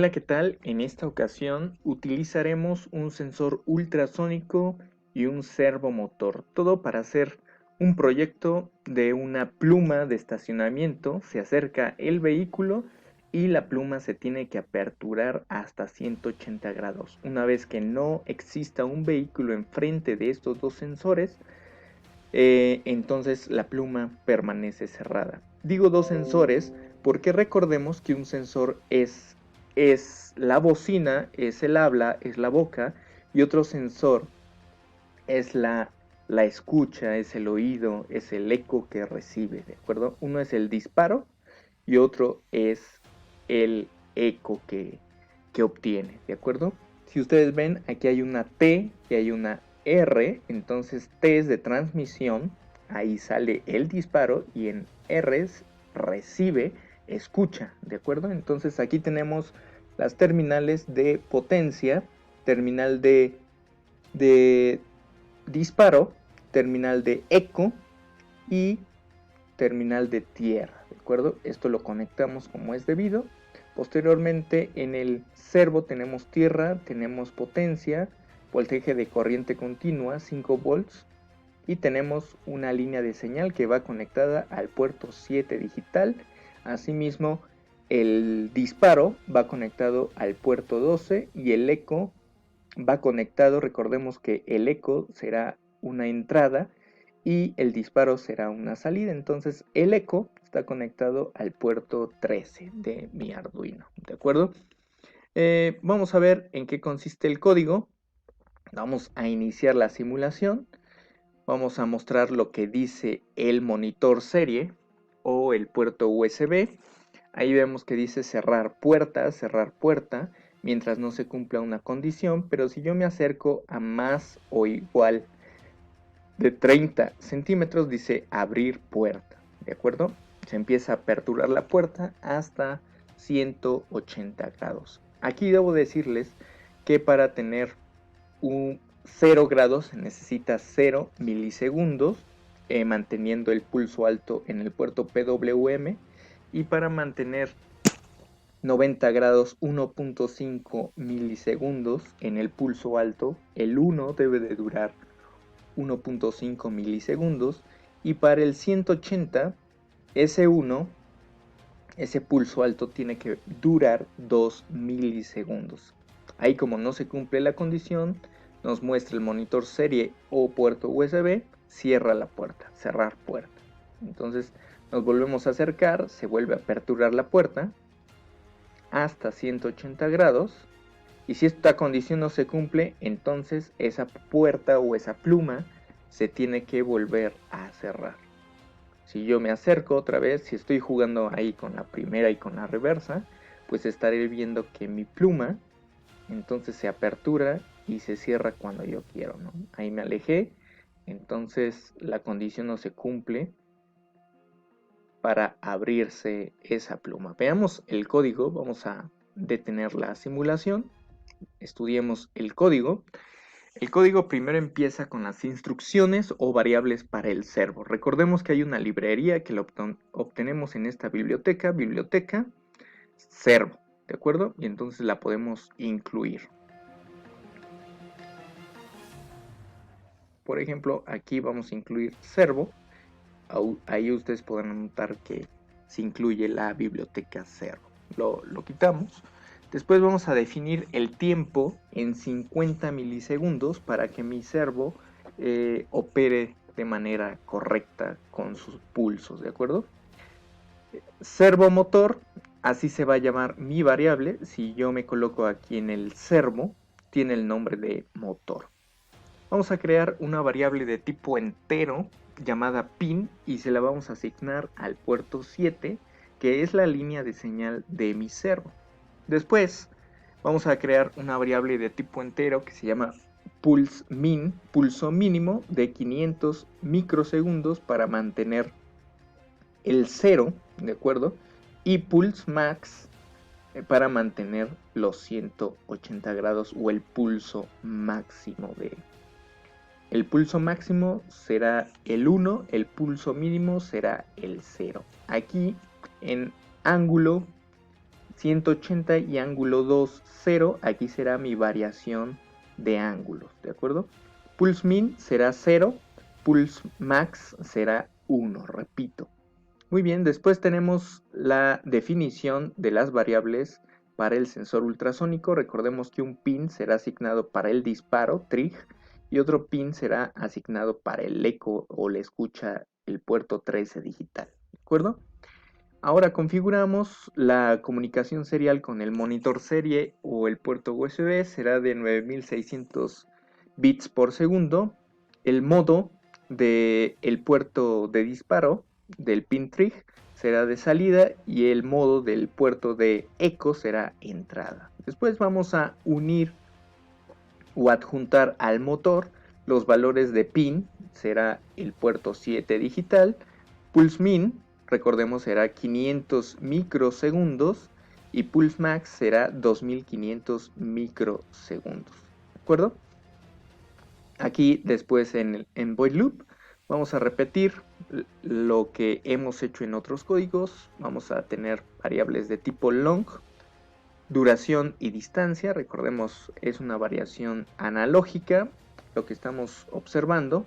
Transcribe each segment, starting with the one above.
Hola, ¿qué tal? En esta ocasión utilizaremos un sensor ultrasónico y un servomotor, todo para hacer un proyecto de una pluma de estacionamiento. Se acerca el vehículo y la pluma se tiene que aperturar hasta 180 grados. Una vez que no exista un vehículo enfrente de estos dos sensores, entonces la pluma permanece cerrada. Digo dos sensores porque recordemos que un sensor es la bocina, es el habla, es la boca, y otro sensor es la escucha, es el oído, es el eco que recibe, ¿de acuerdo? Uno es el disparo y otro es el eco que obtiene, ¿de acuerdo? Si ustedes ven, aquí hay una T y hay una R, entonces T es de transmisión, ahí sale el disparo, y en R es recibe, escucha, ¿de acuerdo? Entonces aquí tenemos las terminales de potencia, terminal de disparo, terminal de eco y terminal de tierra, ¿de acuerdo? Esto lo conectamos como es debido. Posteriormente en el servo tenemos tierra, tenemos potencia, voltaje de corriente continua 5 volts, y tenemos una línea de señal que va conectada al puerto 7 digital. Asimismo, el disparo va conectado al puerto 12 y el eco va conectado. Recordemos que el eco será una entrada y el disparo será una salida. Entonces el eco está conectado al puerto 13 de mi Arduino, ¿de acuerdo? Vamos a ver en qué consiste el código. Vamos a iniciar la simulación. Vamos a mostrar lo que dice el monitor serie o el puerto USB. Ahí vemos que dice cerrar puerta, mientras no se cumpla una condición. Pero si yo me acerco a más o igual de 30 centímetros, dice abrir puerta, ¿de acuerdo? Se empieza a aperturar la puerta hasta 180 grados. Aquí debo decirles que para tener un 0 grados se necesita 0 milisegundos, manteniendo el pulso alto en el puerto PWM, y para mantener 90 grados 1.5 milisegundos en el pulso alto, el 1 debe de durar 1.5 milisegundos, y para el 180 ese 1, ese pulso alto tiene que durar 2 milisegundos. Ahí, como no se cumple la condición, nos muestra el monitor serie o puerto USB, cierra la puerta, cerrar puerta. Entonces nos volvemos a acercar, se vuelve a aperturar la puerta hasta 180 grados, y si esta condición no se cumple, entonces esa puerta o esa pluma se tiene que volver a cerrar. Si yo me acerco otra vez, si estoy jugando ahí con la primera y con la reversa, pues estaré viendo que mi pluma entonces se apertura y se cierra cuando yo quiero, ¿no? Ahí me alejé, entonces la condición no se cumple para abrirse esa pluma. Veamos el código, vamos a detener la simulación, estudiemos el código. El código primero empieza con las instrucciones o variables para el servo. Recordemos que hay una librería que lo obtenemos en esta biblioteca servo, ¿de acuerdo? Y entonces la podemos incluir. Por ejemplo, aquí vamos a incluir servo. Ahí ustedes podrán notar que se incluye la biblioteca servo. Lo quitamos. Después vamos a definir el tiempo en 50 milisegundos para que mi servo opere de manera correcta con sus pulsos, ¿de acuerdo? Servomotor, así se va a llamar mi variable. Si yo me coloco aquí en el servo, tiene el nombre de motor. Vamos a crear una variable de tipo entero llamada pin y se la vamos a asignar al puerto 7, que es la línea de señal de mi servo. Después vamos a crear una variable de tipo entero que se llama pulseMin, pulso mínimo de 500 microsegundos para mantener el 0, ¿de acuerdo? Y pulseMax para mantener los 180 grados o el pulso máximo de... El pulso máximo será el 1, el pulso mínimo será el 0. Aquí en ángulo 180 y ángulo 2, 0. Aquí será mi variación de ángulos, ¿de acuerdo? Pulse min será 0, pulse max será 1, repito. Muy bien, después tenemos la definición de las variables para el sensor ultrasónico. Recordemos que un pin será asignado para el disparo, trig, y otro pin será asignado para el eco o la escucha, el puerto 13 digital, ¿de acuerdo? Ahora configuramos la comunicación serial con el monitor serie o el puerto USB, será de 9600 bits por segundo. El modo del puerto de disparo del pin trig será de salida y el modo del puerto de eco será entrada. Después vamos a unir o adjuntar al motor los valores de pin, será el puerto 7 digital, pulse min, recordemos será 500 microsegundos y pulse max será 2500 microsegundos, ¿de acuerdo? Aquí después en void loop vamos a repetir lo que hemos hecho en otros códigos. Vamos a tener variables de tipo long, duración y distancia. Recordemos, es una variación analógica lo que estamos observando.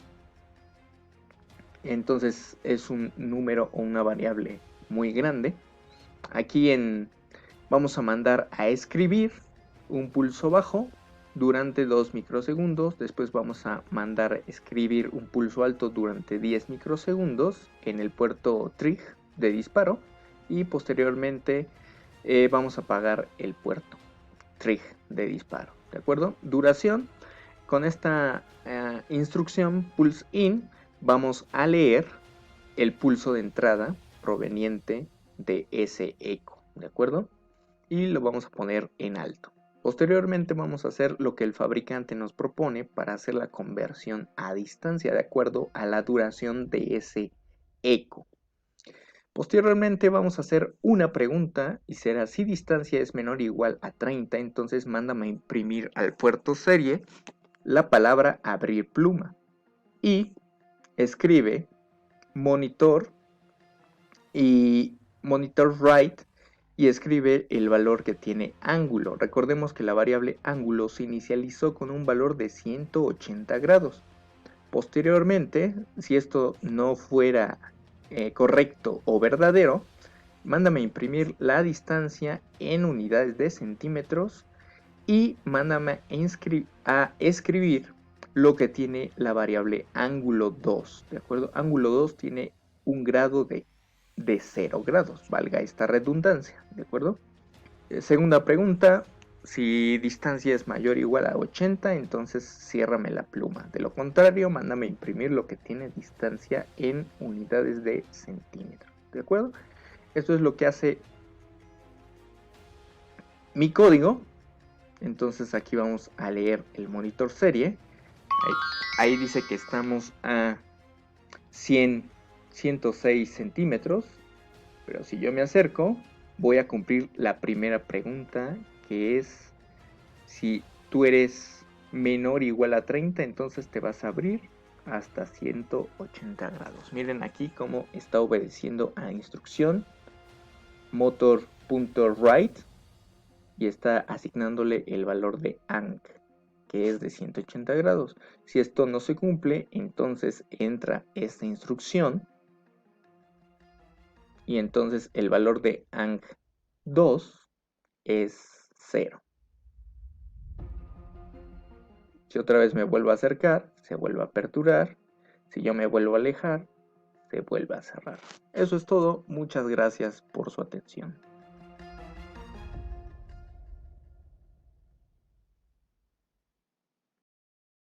Entonces es un número o una variable muy grande. Aquí vamos a mandar a escribir un pulso bajo durante 2 microsegundos. Después vamos a mandar a escribir un pulso alto durante 10 microsegundos en el puerto trig de disparo. Y posteriormente vamos a apagar el puerto trig de disparo, ¿de acuerdo? Duración, con esta instrucción pulse in vamos a leer el pulso de entrada proveniente de ese eco, ¿de acuerdo? Y lo vamos a poner en alto. Posteriormente vamos a hacer lo que el fabricante nos propone para hacer la conversión a distancia de acuerdo a la duración de ese eco. Posteriormente vamos a hacer una pregunta y será: si distancia es menor o igual a 30, entonces mándame a imprimir al puerto serie la palabra abrir pluma y escribe monitor y monitor write y escribe el valor que tiene ángulo. Recordemos que la variable ángulo se inicializó con un valor de 180 grados. Posteriormente, si esto no fuera correcto o verdadero, mándame a imprimir la distancia en unidades de centímetros y mándame a escribir lo que tiene la variable ángulo 2, ¿de acuerdo? Ángulo 2 tiene un grado de 0 grados, valga esta redundancia, ¿de acuerdo? Segunda pregunta: si distancia es mayor o igual a 80, entonces ciérrame la pluma. De lo contrario, mándame a imprimir lo que tiene distancia en unidades de centímetros, ¿de acuerdo? Esto es lo que hace mi código. Entonces aquí vamos a leer el monitor serie. Ahí dice que estamos a 106 centímetros. Pero si yo me acerco, voy a cumplir la primera pregunta, que es: si tú eres menor o igual a 30, entonces te vas a abrir hasta 180 grados. Miren aquí cómo está obedeciendo a instrucción motor.write y está asignándole el valor de ang, que es de 180 grados. Si esto no se cumple, entonces entra esta instrucción y entonces el valor de ang2 es 0. Si otra vez me vuelvo a acercar, se vuelve a aperturar. Si yo me vuelvo a alejar, se vuelve a cerrar. Eso es todo. Muchas gracias por su atención.